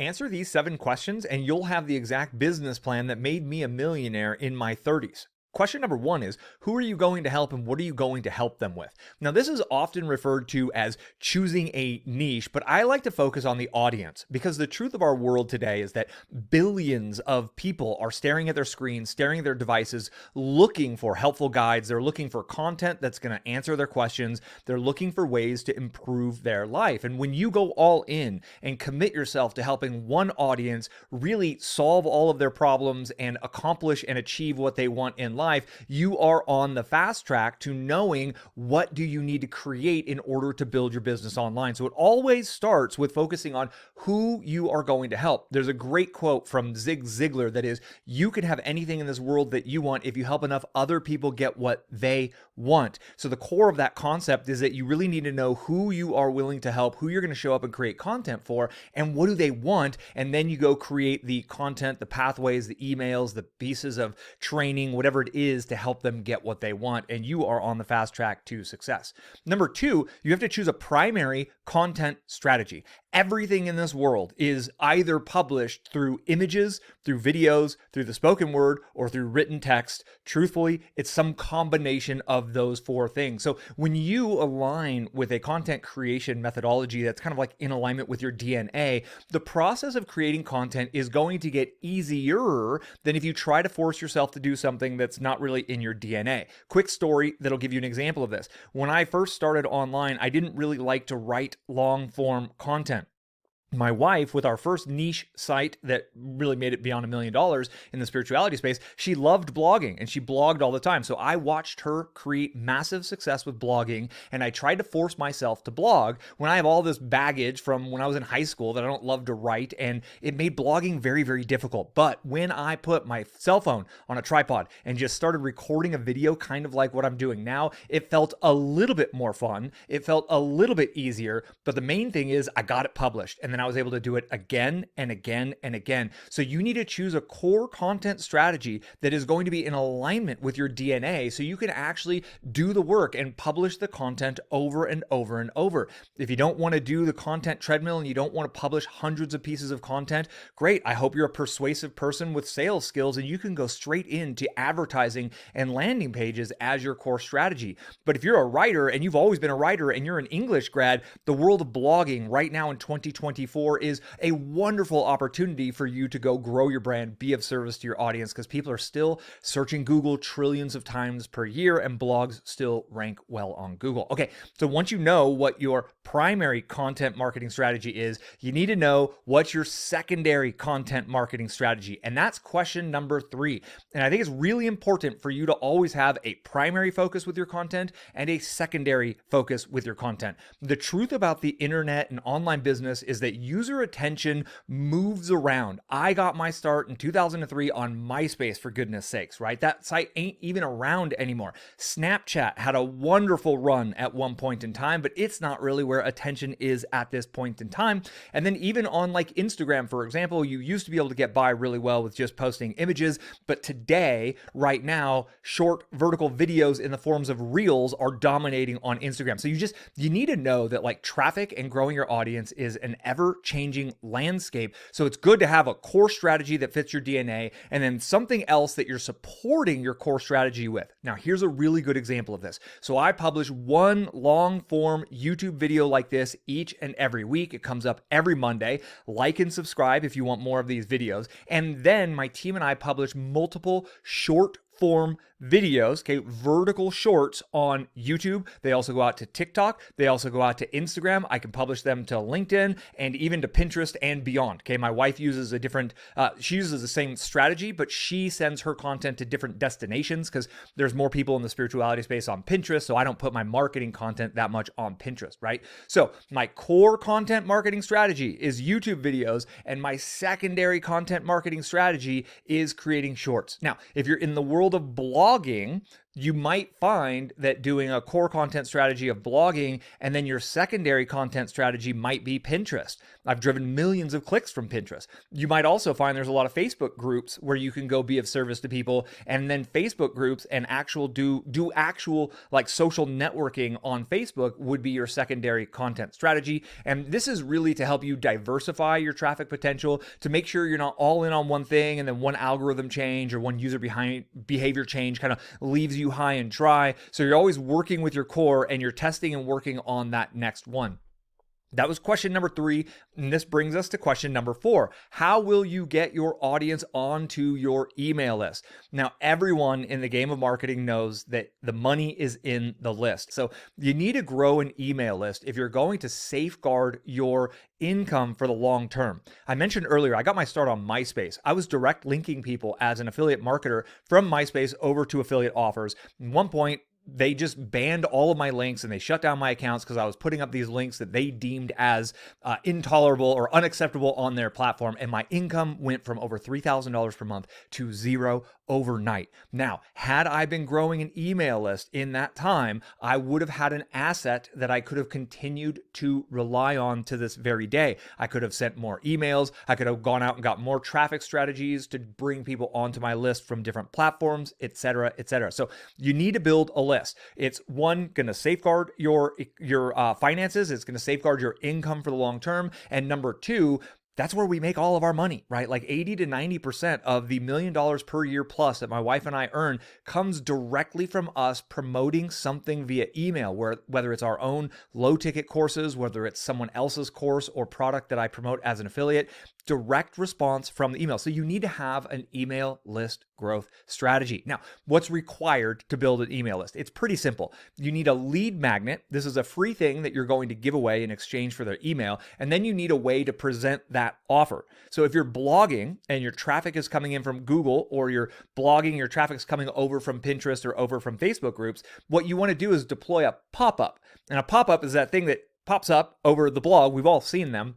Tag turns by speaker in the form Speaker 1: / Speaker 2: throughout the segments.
Speaker 1: Answer these 7 questions and you'll have the exact business plan that made me a millionaire in my 30s. Question number 1 is, who are you going to help and what are you going to help them with? Now, this is often referred to as choosing a niche, but I like to focus on the audience because the truth of our world today is that billions of people are staring at their screens, staring at their devices, looking for helpful guides. They're looking for content that's going to answer their questions. They're looking for ways to improve their life. And when you go all in and commit yourself to helping one audience really solve all of their problems and accomplish and achieve what they want in life, you are on the fast track to knowing what do you need to create in order to build your business online. So it always starts with focusing on who you are going to help. There's a great quote from Zig Ziglar that is, you can have anything in this world that you want if you help enough other people get what they want. So the core of that concept is that you really need to know who you are willing to help, who you're going to show up and create content for, and what do they want. And then you go create the content, the pathways, the emails, the pieces of training, whatever it is to help them get what they want. And you are on the fast track to success. Number 2, you have to choose a primary content strategy. Everything in this world is either published through images, through videos, through the spoken word, or through written text. Truthfully, it's some combination of those 4 things. So when you align with a content creation methodology that's kind of like in alignment with your DNA, the process of creating content is going to get easier than if you try to force yourself to do something that's not really in your DNA. Quick story that'll give you an example of this. When I first started online, I didn't really like to write long form content. My wife, with our first niche site that really made it beyond $1 million in the spirituality space, she loved blogging and she blogged all the time. So I watched her create massive success with blogging, and I tried to force myself to blog when I have all this baggage from when I was in high school that I don't love to write, and it made blogging very, very difficult. But when I put my cell phone on a tripod and just started recording a video kind of like what I'm doing now, it felt a little bit more fun. It felt a little bit easier, but the main thing is I got it published, and then I was able to do it again and again and again. So you need to choose a core content strategy that is going to be in alignment with your DNA so you can actually do the work and publish the content over and over and over. If you don't want to do the content treadmill and you don't want to publish hundreds of pieces of content, great. I hope you're a persuasive person with sales skills and you can go straight into advertising and landing pages as your core strategy. But if you're a writer and you've always been a writer and you're an English grad, the world of blogging right now in 2024 is a wonderful opportunity for you to go grow your brand, be of service to your audience, because people are still searching Google trillions of times per year and blogs still rank well on Google. Okay, so once you know what your primary content marketing strategy is, you need to know what's your secondary content marketing strategy. And that's question number 3. And I think it's really important for you to always have a primary focus with your content and a secondary focus with your content. The truth about the internet and online business is that user attention moves around. I got my start in 2003 on MySpace, for goodness sakes, right? That site ain't even around anymore. Snapchat had a wonderful run at one point in time, but it's not really where attention is at this point in time. And then even on like Instagram, for example, you used to be able to get by really well with just posting images, but today, right now, short vertical videos in the forms of reels are dominating on Instagram. So you need to know that like traffic and growing your audience is an ever-changing landscape. So it's good to have a core strategy that fits your DNA and then something else that you're supporting your core strategy with. Now, here's a really good example of this. So I publish one long-form YouTube video like this each and every week. It comes up every Monday. Like and subscribe if you want more of these videos. And then my team and I publish multiple short form videos, okay, vertical shorts on YouTube. They also go out to TikTok. They also go out to Instagram. I can publish them to LinkedIn and even to Pinterest and beyond. Okay, my wife uses she uses the same strategy, but she sends her content to different destinations because there's more people in the spirituality space on Pinterest. So I don't put my marketing content that much on Pinterest, right? So my core content marketing strategy is YouTube videos, and my secondary content marketing strategy is creating shorts. Now, if you're in the world of blogging, you might find that doing a core content strategy of blogging and then your secondary content strategy might be Pinterest. I've driven millions of clicks from Pinterest. You might also find there's a lot of Facebook groups where you can go be of service to people, and then Facebook groups and do actual like social networking on Facebook would be your secondary content strategy. And this is really to help you diversify your traffic potential, to make sure you're not all in on one thing and then one algorithm change or one user behavior change kind of leaves you high and dry. So you're always working with your core and you're testing and working on that next one. That was question number 3, and this brings us to question number 4. How will you get your audience onto your email list? Now, everyone in the game of marketing knows that the money is in the list. So you need to grow an email list if you're going to safeguard your income for the long term. I mentioned earlier, I got my start on MySpace. I was direct linking people as an affiliate marketer from MySpace over to affiliate offers. At one point, they just banned all of my links and they shut down my accounts because I was putting up these links that they deemed as intolerable or unacceptable on their platform. And my income went from over $3,000 per month to zero overnight. Now, had I been growing an email list in that time, I would have had an asset that I could have continued to rely on to this very day. I could have sent more emails. I could have gone out and got more traffic strategies to bring people onto my list from different platforms, et cetera, et cetera. So you need to build a list. It's one, going to safeguard your finances. It's going to safeguard your income for the long term. And number 2, that's where we make all of our money, right? Like 80 to 90% of the $1 million per year plus that my wife and I earn comes directly from us promoting something via email, whether it's our own low ticket courses, whether it's someone else's course or product that I promote as an affiliate, direct response from the email. So you need to have an email list growth strategy. Now, what's required to build an email list? It's pretty simple. You need a lead magnet. This is a free thing that you're going to give away in exchange for their email. And then you need a way to present that offer. So if you're blogging and your traffic is coming in from Google, or you're blogging, your traffic's coming over from Pinterest or over from Facebook groups, what you want to do is deploy a pop-up. And a pop-up is that thing that pops up over the blog. We've all seen them.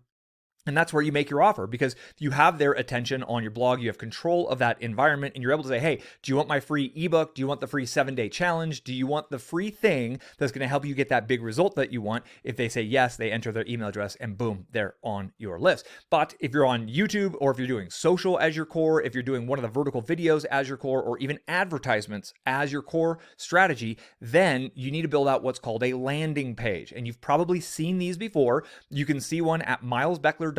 Speaker 1: And that's where you make your offer, because you have their attention on your blog. You have control of that environment, and you're able to say, hey, do you want my free ebook? Do you want the free 7-day challenge? Do you want the free thing that's going to help you get that big result that you want? If they say yes, they enter their email address and boom, they're on your list. But if you're on YouTube, or if you're doing social as your core, if you're doing one of the vertical videos as your core, or even advertisements as your core strategy, then you need to build out what's called a landing page. And you've probably seen these before. You can see one at milesbeckler.com/free.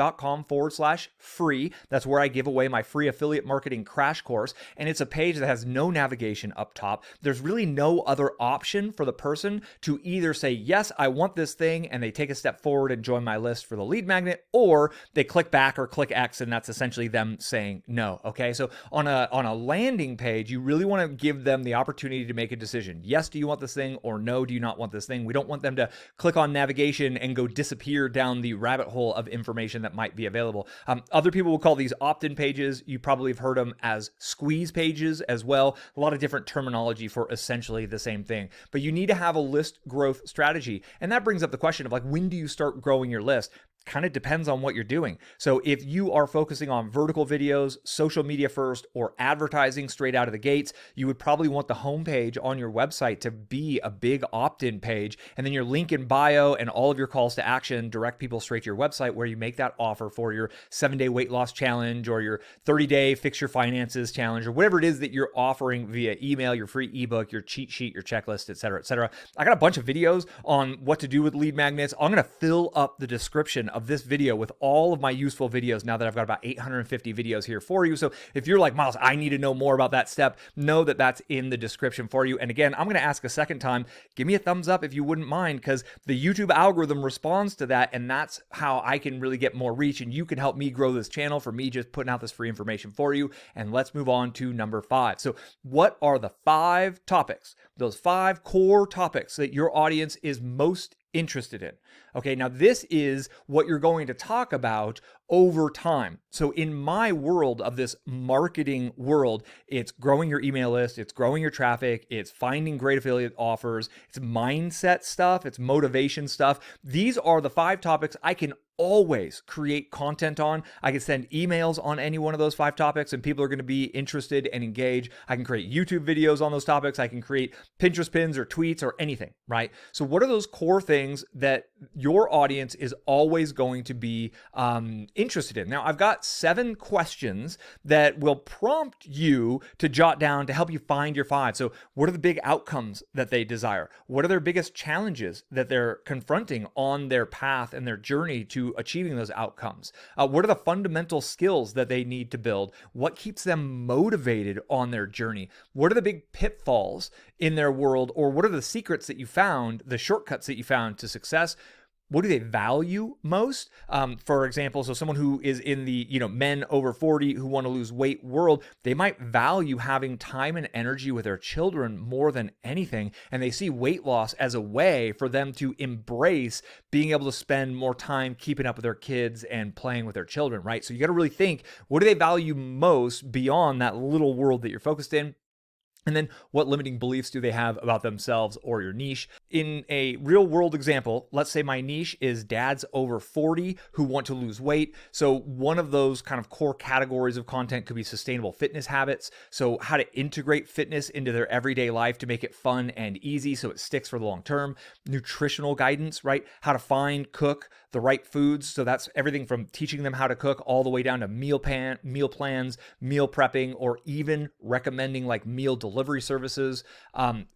Speaker 1: That's where I give away my free affiliate marketing crash course. And it's a page that has no navigation up top. There's really no other option for the person to either say, yes, I want this thing, and they take a step forward and join my list for the lead magnet, or they click back or click X, and that's essentially them saying no. Okay. So on a landing page, you really want to give them the opportunity to make a decision. Yes, do you want this thing, or no, do you not want this thing? We don't want them to click on navigation and go disappear down the rabbit hole of information that might be available. Other people will call these opt-in pages. You probably have heard them as squeeze pages as well. A lot of different terminology for essentially the same thing. But you need to have a list growth strategy. And that brings up the question of, like, when do you start growing your list? Kind of depends on what you're doing. So if you are focusing on vertical videos, social media first, or advertising straight out of the gates, you would probably want the homepage on your website to be a big opt-in page. And then your link in bio and all of your calls to action direct people straight to your website, where you make that offer for your 7-day weight loss challenge, or your 30-day fix your finances challenge, or whatever it is that you're offering via email, your free ebook, your cheat sheet, your checklist, et cetera, et cetera. I got a bunch of videos on what to do with lead magnets. I'm going to fill up the description of this video with all of my useful videos now that I've got about 850 videos here for you. So if you're like, Miles, I need to know more about that step, know that that's in the description for you. And again, I'm going to ask a second time, give me a thumbs up if you wouldn't mind, because the YouTube algorithm responds to that, and that's how I can really get more reach, and you can help me grow this channel for me just putting out this free information for you. And let's move on to number 5. So what are the 5 topics, those 5 core topics that your audience is most interested in? Okay, now this is what you're going to talk about over time. So in my world of this marketing world, it's growing your email list, it's growing your traffic, it's finding great affiliate offers, it's mindset stuff, it's motivation stuff. These are the 5 topics I can always create content on. I can send emails on any one of those 5 topics and people are going to be interested and engaged. I can create YouTube videos on those topics. I can create Pinterest pins or tweets or anything, right? So what are those core things that your audience is always going to be interested in? Now, I've got 7 questions that will prompt you to jot down to help you find your 5. So what are the big outcomes that they desire? What are their biggest challenges that they're confronting on their path and their journey to achieving those outcomes? What are the fundamental skills that they need to build? What keeps them motivated on their journey? What are the big pitfalls in their world? Or what are the secrets that you found, the shortcuts that you found to success? What do they value most? For example, so someone who is in the, men over 40 who want to lose weight world, they might value having time and energy with their children more than anything. And they see weight loss as a way for them to embrace being able to spend more time keeping up with their kids and playing with their children, right? So you got to really think, what do they value most beyond that little world that you're focused in? And then what limiting beliefs do they have about themselves or your niche? In a real world example, let's say my niche is dads over 40 who want to lose weight. So one of those kind of core categories of content could be sustainable fitness habits. So how to integrate fitness into their everyday life to make it fun and easy so it sticks for the long term. Nutritional guidance, right? How to find, cook the right foods. So that's everything from teaching them how to cook all the way down to meal plans, meal prepping, or even recommending like meal delivery services,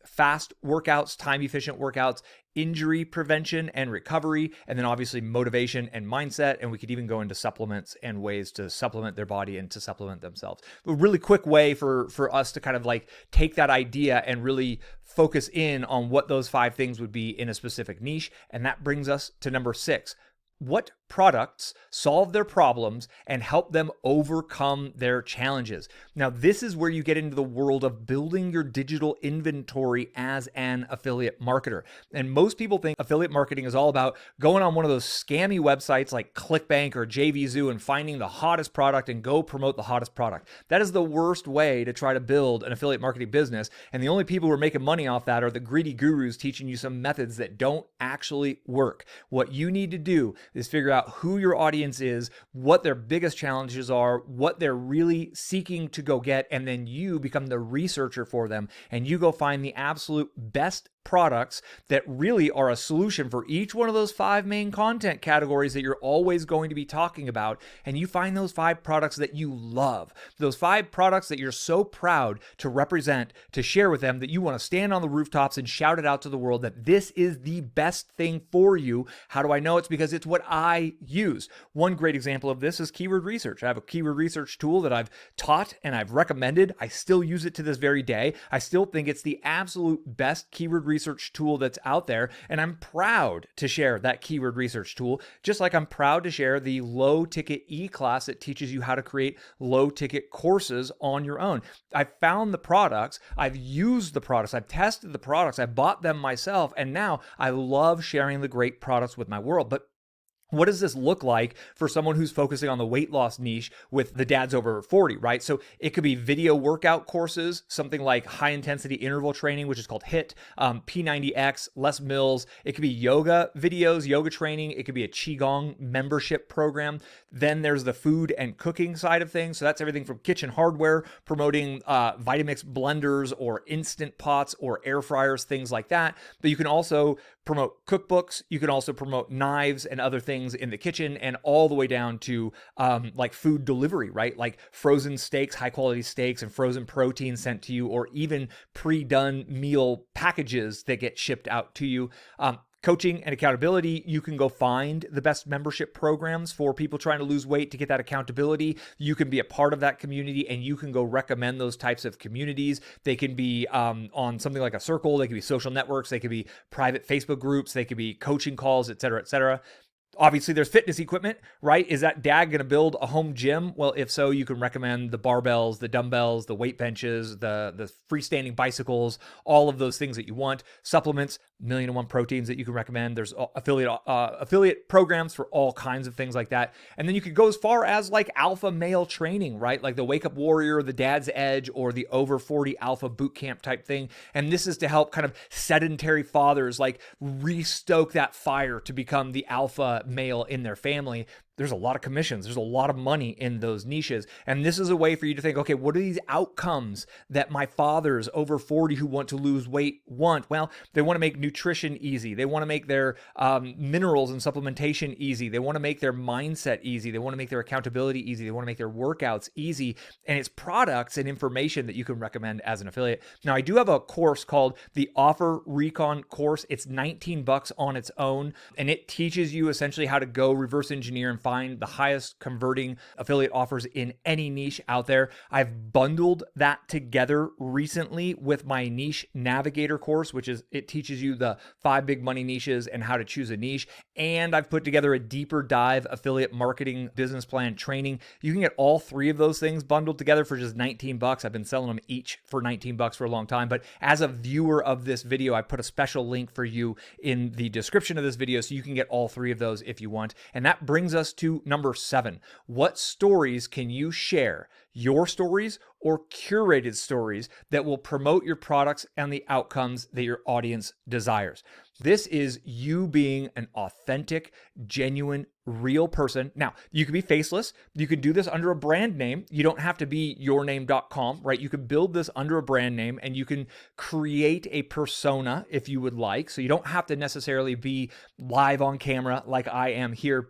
Speaker 1: fast workouts, time efficient workouts, injury prevention and recovery, and then obviously motivation and mindset. And we could even go into supplements and ways to supplement their body and to supplement themselves. A really quick way for us to kind of like take that idea and really focus in on what those 5 things would be in a specific niche. And that brings us to number 6. What products solve their problems and help them overcome their challenges? Now, this is where you get into the world of building your digital inventory as an affiliate marketer. And most people think affiliate marketing is all about going on one of those scammy websites like clickbank or JVZoo and finding the hottest product and go promote the hottest product. That is the worst way to try to build an affiliate marketing business. And the only people who are making money off that are the greedy gurus teaching you some methods that don't actually work. What you need to do is figure out who your audience is, what their biggest challenges are, what they're really seeking to go get, and then you become the researcher for them and you go find the absolute best products that really are a solution for each one of those 5 main content categories that you're always going to be talking about. And you find those 5 products that you love, those 5 products that you're so proud to represent, to share with them, that you want to stand on the rooftops and shout it out to the world that this is the best thing for you. How do I know? It's because it's what I use. One great example of this is keyword research. I have a keyword research tool that I've taught and I've recommended. I still use it to this very day. I still think it's the absolute best keyword research tool that's out there. And I'm proud to share that keyword research tool, just like I'm proud to share the low ticket e-class that teaches you how to create low ticket courses on your own. I've found the products, I've used the products, I've tested the products, I bought them myself, and now I love sharing the great products with my world. But what does this look like for someone who's focusing on the weight loss niche with the dads over 40, right? So it could be video workout courses, something like high intensity interval training, which is called HIIT, P90X, Les Mills. It could be yoga videos, yoga training. It could be a Qigong membership program. Then there's the food and cooking side of things. So that's everything from kitchen hardware, promoting Vitamix blenders or instant pots or air fryers, things like that. But you can also promote cookbooks. You can also promote knives and other things in the kitchen, and all the way down to like food delivery, right? Like frozen steaks, high quality steaks and frozen protein sent to you, or even pre-done meal packages that get shipped out to you. Coaching and accountability, you can go find the best membership programs for people trying to lose weight to get that accountability. You can be a part of that community and you can go recommend those types of communities. They can be on something like a circle, they could be social networks, they could be private Facebook groups, they could be coaching calls, et cetera, et cetera. Obviously, there's fitness equipment, right? Is that dad going to build a home gym? Well, if so, you can recommend the barbells, the dumbbells, the weight benches, the freestanding bicycles, all of those things that you want. Supplements, 1,000,001 proteins that you can recommend. There's affiliate programs for all kinds of things like that. And then you could go as far as like alpha male training, right? Like the Wake Up Warrior, the Dad's Edge, or the Over 40 Alpha Boot Camp type thing. And this is to help kind of sedentary fathers like restoke that fire to become the alpha male in their family, there's a lot of commissions. There's a lot of money in those niches. And this is a way for you to think, okay, what are these outcomes that my fathers over 40 who want to lose weight want? Well, they want to make nutrition easy. They want to make their minerals and supplementation easy. They want to make their mindset easy. They want to make their accountability easy. They want to make their workouts easy. And it's products and information that you can recommend as an affiliate. Now, I do have a course called the Offer Recon course. It's $19 on its own, and it teaches you essentially how to go reverse engineer and find the highest converting affiliate offers in any niche out there. I've bundled that together recently with my Niche Navigator course, which is, it teaches you the 5 big money niches and how to choose a niche. And I've put together a deeper dive affiliate marketing business plan training. You can get all 3 of those things bundled together for just $19. I've been selling them each for $19 for a long time. But as a viewer of this video, I put a special link for you in the description of this video so you can get all 3 of those if you want. And that brings us to number 7. What stories can you share? Your stories or curated stories that will promote your products and the outcomes that your audience desires. This is you being an authentic, genuine, real person. Now, you can be faceless. You can do this under a brand name. You don't have to be yourname.com, right? You can build this under a brand name and you can create a persona if you would like. So you don't have to necessarily be live on camera like I am here.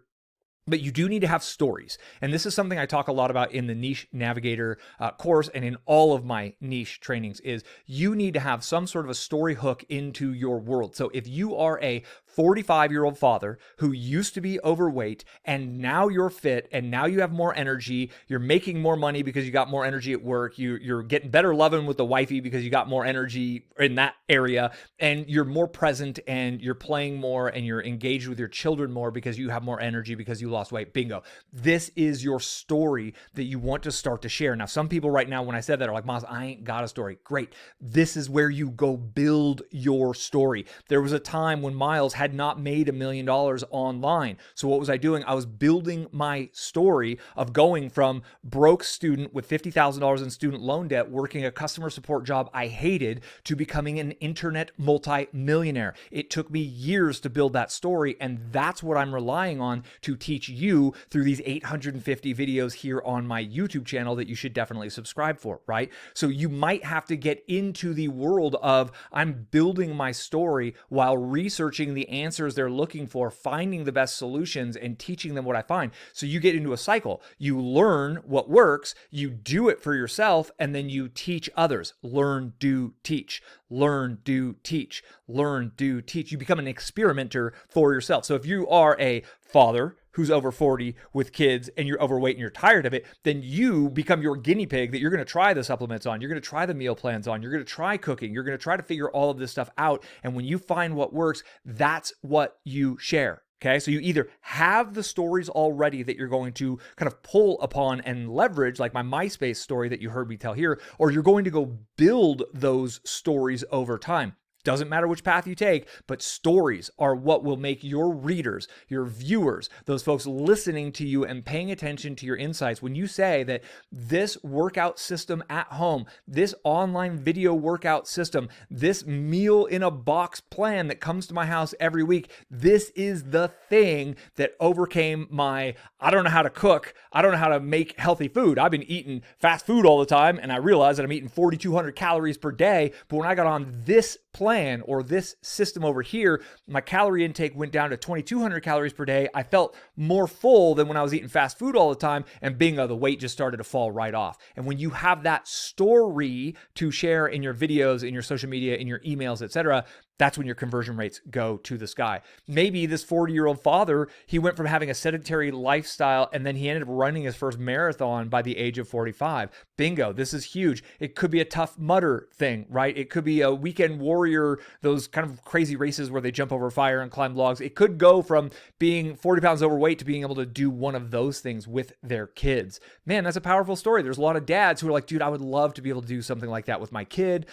Speaker 1: But you do need to have stories. And this is something I talk a lot about in the Niche Navigator course and in all of my niche trainings is you need to have some sort of a story hook into your world. So if you are a 45-year-old father who used to be overweight and now you're fit and now you have more energy, you're making more money because you got more energy at work, you're getting better loving with the wifey because you got more energy in that area, and you're more present and you're playing more and you're engaged with your children more because you have more energy because you lost weight. Bingo. This is your story that you want to start to share. Now, some people right now, when I said that, are like, Miles, I ain't got a story. Great. This is where you go build your story. There was a time when Miles had not made $1 million online. So what was I doing? I was building my story of going from broke student with $50,000 in student loan debt, working a customer support job I hated, to becoming an internet multi-millionaire. It took me years to build that story, and that's what I'm relying on to teach you through these 850 videos here on my YouTube channel that you should definitely subscribe for, right? So you might have to get into the world of I'm building my story while researching the answers they're looking for, finding the best solutions and teaching them what I find. So you get into a cycle. You learn what works, you do it for yourself, and then you teach others. Learn, do, teach. Learn, do, teach. Learn, do, teach. You become an experimenter for yourself. So if you are a father who's over 40 with kids and you're overweight and you're tired of it, then you become your guinea pig that you're going to try the supplements on. You're going to try the meal plans on. You're going to try cooking. You're going to try to figure all of this stuff out. And when you find what works, that's what you share. Okay, so you either have the stories already that you're going to kind of pull upon and leverage, like my MySpace story that you heard me tell here, or you're going to go build those stories over time. Doesn't matter which path you take, but stories are what will make your readers, your viewers, those folks listening to you and paying attention to your insights. When you say that this workout system at home, this online video workout system, this meal in a box plan that comes to my house every week, this is the thing that overcame my, I don't know how to cook, I don't know how to make healthy food. I've been eating fast food all the time, and I realized that I'm eating 4,200 calories per day. But when I got on this plan or this system over here, my calorie intake went down to 2,200 calories per day. I felt more full than when I was eating fast food all the time, and bingo, the weight just started to fall right off. And when you have that story to share in your videos, in your social media, in your emails, etc., that's when your conversion rates go to the sky. Maybe this 40-year-old father, he went from having a sedentary lifestyle and then he ended up running his first marathon by the age of 45. Bingo, this is huge. It could be a Tough Mudder thing, right? It could be a Weekend Warrior, those kind of crazy races where they jump over fire and climb logs. It could go from being 40 pounds overweight to being able to do one of those things with their kids. Man, that's a powerful story. There's a lot of dads who are like, dude, I would love to be able to do something like that with my kid.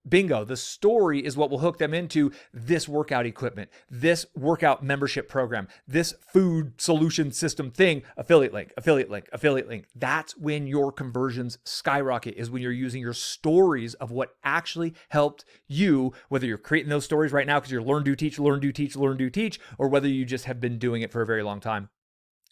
Speaker 1: Bingo. The story is what will hook them into this workout equipment, this workout membership program, this food solution system thing, affiliate link, affiliate link, affiliate link. That's when your conversions skyrocket, is when you're using your stories of what actually helped you, whether you're creating those stories right now because you're learn, do, teach, learn, do, teach, learn, do, teach, or whether you just have been doing it for a very long time.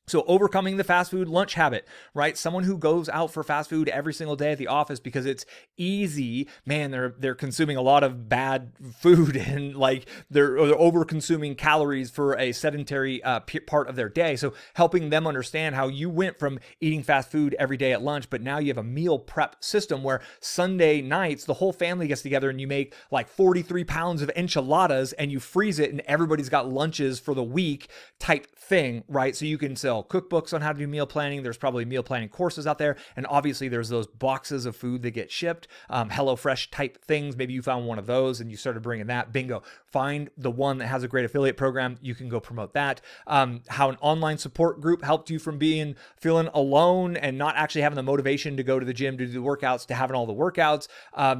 Speaker 1: So overcoming the fast food lunch habit, right? Someone who goes out for fast food every single day at the office because it's easy, man, they're consuming a lot of bad food and like they're over consuming calories for a sedentary part of their day. So helping them understand how you went from eating fast food every day at lunch, but now you have a meal prep system where Sunday nights, the whole family gets together and you make like 43 pounds of enchiladas and you freeze it and everybody's got lunches for the week type thing, right? So you can sell cookbooks on how to do meal planning. There's probably meal planning courses out there. And obviously there's those boxes of food that get shipped, HelloFresh type things. Maybe you found one of those and you started bringing that. Bingo. Find the one that has a great affiliate program. You can go promote that. How an online support group helped you from feeling alone and not actually having the motivation to go to the gym to do the workouts to having all the workouts.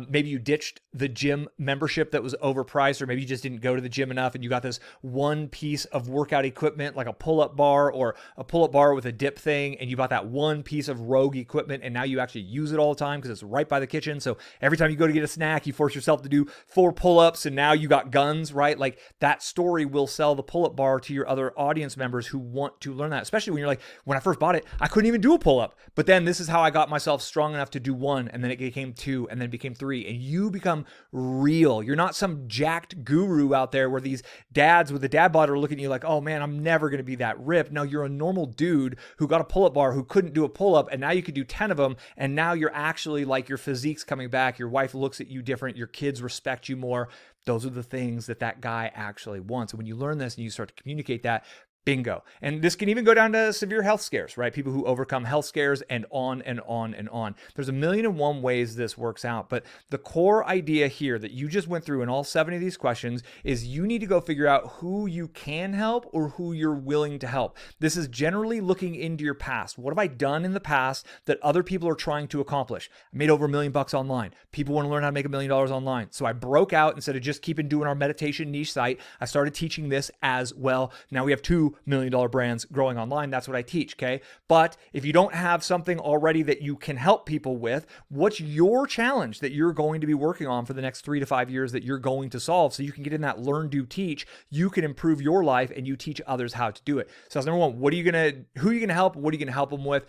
Speaker 1: Maybe you ditched the gym membership that was overpriced, or maybe you just didn't go to the gym enough and you got this one piece of workout equipment like a pull-up bar or a pull-up bar with a dip thing, and you bought that one piece of rogue equipment and now you actually use it all the time because it's right by the kitchen. So every time you go to get a snack, you force yourself to do 4 pull-ups and now you got guns, right? Like that story will sell the pull-up bar to your other audience members who want to learn that, especially when you're like, when I first bought it, I couldn't even do a pull-up, but then this is how I got myself strong enough to do 1, and then it became 2, and then it became 3, and you become real. You're not some jacked guru out there where these dads with a dad bod are looking at you like, oh man, I'm never going to be that ripped. No, you're a normal dude who got a pull-up bar, who couldn't do a pull-up, and now you could do 10 of them, and now you're actually like, your physique's coming back, your wife looks at you different, your kids respect you more. Those are the things that guy actually wants. And when you learn this and you start to communicate that, bingo. And this can even go down to severe health scares, right? People who overcome health scares, and on and on and on. There's 1,000,001 ways this works out. But the core idea here that you just went through in all 7 of these questions is you need to go figure out who you can help or who you're willing to help. This is generally looking into your past. What have I done in the past that other people are trying to accomplish? I made over $1 million online. People want to learn how to make $1 million online. So I broke out. Instead of just keeping doing our meditation niche site, I started teaching this as well. Now we have 2 $1 million brands growing online. That's what I teach, okay? But if you don't have something already that you can help people with, what's your challenge that you're going to be working on for the next 3 to 5 years that you're going to solve so you can get in that learn, do, teach? You can improve your life and you teach others how to do it. So that's number 1. Who are you going to help? What are you going to help them with?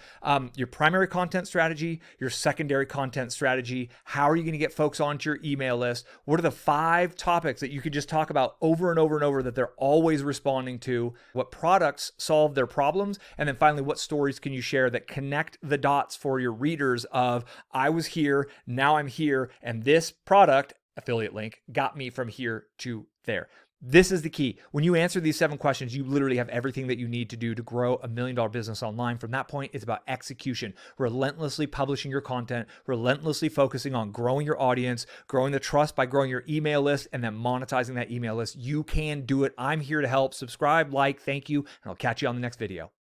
Speaker 1: Your primary content strategy, your secondary content strategy. How are you going to get folks onto your email list? What are the 5 topics that you could just talk about over and over and over that they're always responding to? What products solve their problems? And then finally, what stories can you share that connect the dots for your readers of, I was here, now I'm here, and this product, affiliate link, got me from here to there. This is the key. When you answer these 7 questions, you literally have everything that you need to do to grow a $1 million business online. From that point, it's about execution, relentlessly publishing your content, relentlessly focusing on growing your audience, growing the trust by growing your email list, and then monetizing that email list. You can do it. I'm here to help. Subscribe, like, thank you, and I'll catch you on the next video.